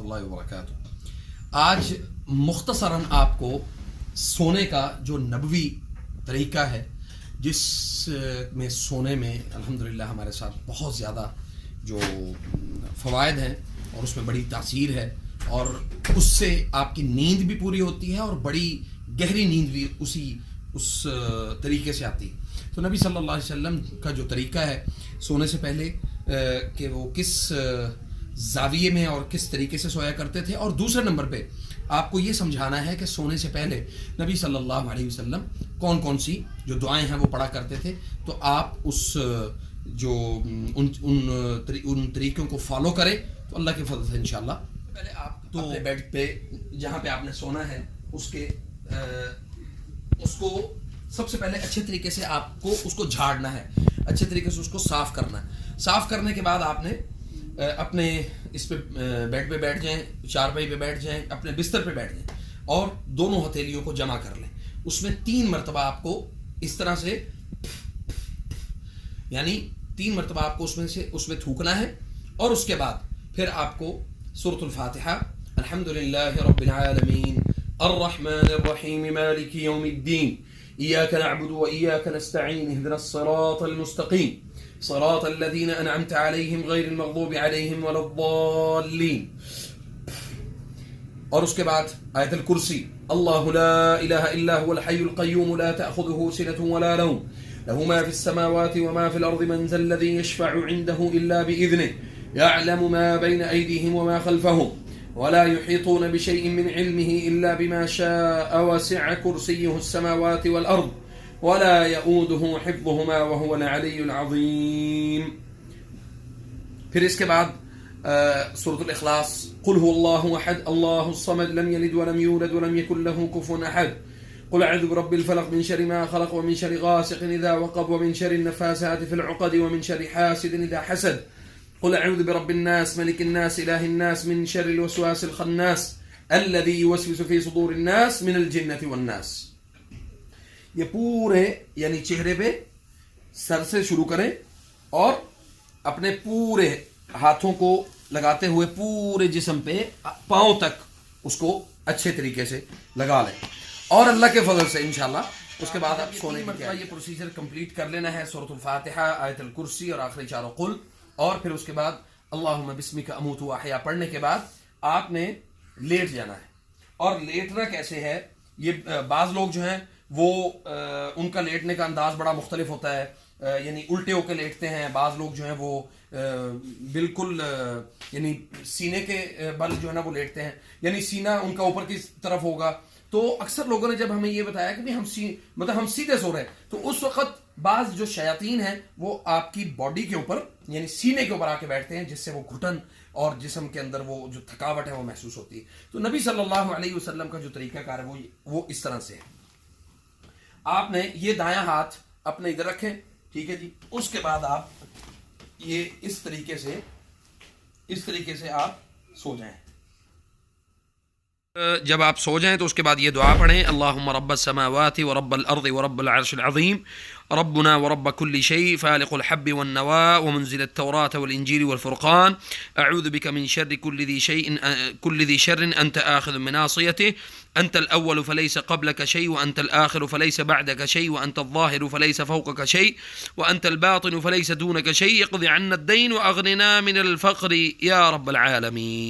اللہ وبرکاتہ۔ آج مختصراً آپ کو سونے کا جو نبوی طریقہ ہے، جس میں سونے میں الحمدللہ ہمارے ساتھ بہت زیادہ جو فوائد ہیں اور اس میں بڑی تاثیر ہے، اور اس سے آپ کی نیند بھی پوری ہوتی ہے اور بڑی گہری نیند بھی اس طریقے سے آتی ہے۔ تو نبی صلی اللہ علیہ وسلم کا جو طریقہ ہے سونے سے پہلے کہ وہ کس زاویے میں اور کس طریقے سے سویا کرتے تھے، اور دوسرے نمبر پہ آپ کو یہ سمجھانا ہے کہ سونے سے پہلے نبی صلی اللہ علیہ وسلم کون کون سی جو دعائیں ہیں وہ پڑھا کرتے تھے۔ تو آپ اس جو ان طریقوں کو فالو کریں تو اللہ کے فضل سے انشاءاللہ پہلے آپ تو اپنے بیڈ پہ جہاں پہ آپ نے سونا ہے اس کو سب سے پہلے اچھے طریقے سے آپ کو اس کو جھاڑنا ہے، اچھے طریقے سے اس کو صاف کرنا ہے۔ صاف کرنے کے بعد آپ نے اپنے اس پہ بیڈ پہ بیٹھ جائیں، چارپائی پہ بیٹھ جائیں، اپنے بستر پہ بیٹھ جائیں اور دونوں ہتھیلیوں کو جمع کر لیں۔ اس میں 3 مرتبہ آپ کو اس طرح سے یعنی 3 مرتبہ آپ کو اس میں تھوکنا ہے، اور اس کے بعد پھر آپ کو سورۃ الفاتحہ، الحمدللہ رب العالمین الرحمن الرحیم مالک یوم الدین ایاک نعبد و ایاک نستعین اهدنا الصراط المستقیم صراط الذین انعمت علیہم غیر المغضوب علیہم ولا الضالین، اور اس کے بعد آیت الکرسی، اللہ لا الہ الا هو الحی القیوم لا تأخذه سنة ولا نوم له ما في السماوات وما في الأرض من ذا الذي يشفع عنده إلا بإذنه يعلم ما بين أيديهم وما خلفهم ولا يحيطون بشيء من علمه إلا بما شاء وسع كرسيه السماوات والأرض ولا يؤوده حفظهما وهو العلي العظيم۔ پھر اس کے بعد سورة الإخلاص، قل هو الله أحد الله الصمد لم يلد ولم يولد ولم يكن له كفوا أحد، قل أعوذ برب الفلق من شر ما خلق ومن شر غاسق إذا وقب ومن شر النفاثات في العقد ومن شر حاسد إذا حسد، قل أعوذ برب الناس ملك الناس إله الناس من شر الوسواس الخناس الذي يوسوس في صدور الناس من الجنة والناس۔ یہ پورے یعنی چہرے پہ سر سے شروع کریں اور اپنے پورے ہاتھوں کو لگاتے ہوئے پورے جسم پہ پاؤں تک اس کو اچھے طریقے سے لگا لیں، اور اللہ کے فضل سے انشاءاللہ اس کے بعد آپ سونے کی یہ پروسیجر کمپلیٹ کر لینا ہے، سورۃ الفاتحہ، آیت الکرسی اور آخری چاروں قل، اور پھر اس کے بعد اللہم بسمک اموت و احیا پڑھنے کے بعد آپ نے لیٹ جانا ہے۔ اور لیٹنا کیسے ہے، یہ بعض لوگ جو ہیں وہ ان کا لیٹنے کا انداز بڑا مختلف ہوتا ہے، یعنی الٹے ہو کے لیٹتے ہیں، بعض لوگ جو ہیں وہ بالکل یعنی سینے کے بل جو ہے نا وہ لیٹتے ہیں، یعنی سینہ ان کا اوپر کی طرف ہوگا۔ تو اکثر لوگوں نے جب ہمیں یہ بتایا کہ ہم سیدھے سو رہے ہیں، تو اس وقت بعض جو شیاطین ہیں وہ آپ کی باڈی کے اوپر یعنی سینے کے اوپر آ کے بیٹھتے ہیں، جس سے وہ گھٹن اور جسم کے اندر وہ جو تھکاوٹ ہے وہ محسوس ہوتی ہے۔ تو نبی صلی اللہ علیہ وسلم کا جو طریقہ کار ہے وہ اس طرح سے ہے۔ آپ نے یہ دایاں ہاتھ اپنے ادھر رکھیں، ٹھیک ہے جی، اس کے بعد آپ یہ اس طریقے سے آپ سو جائیں۔ جب آپ سو جائیں تو اس کے بعد یہ دعا پڑھیں، اللہم رب السماوات ورب الارض ورب العرش العظیم ربنا ورب كل شيء فالق الحب والنوى ومنزل التوراة والإنجيل والفرقان أعوذ بك من شر كل ذي شر أنت آخذ من ناصيته أنت الأول فليس قبلك شيء وأنت الآخر فليس بعدك شيء وأنت الظاهر فليس فوقك شيء وأنت الباطن فليس دونك شيء اقض عنا الدين وأغننا من الفقر يا رب العالمين۔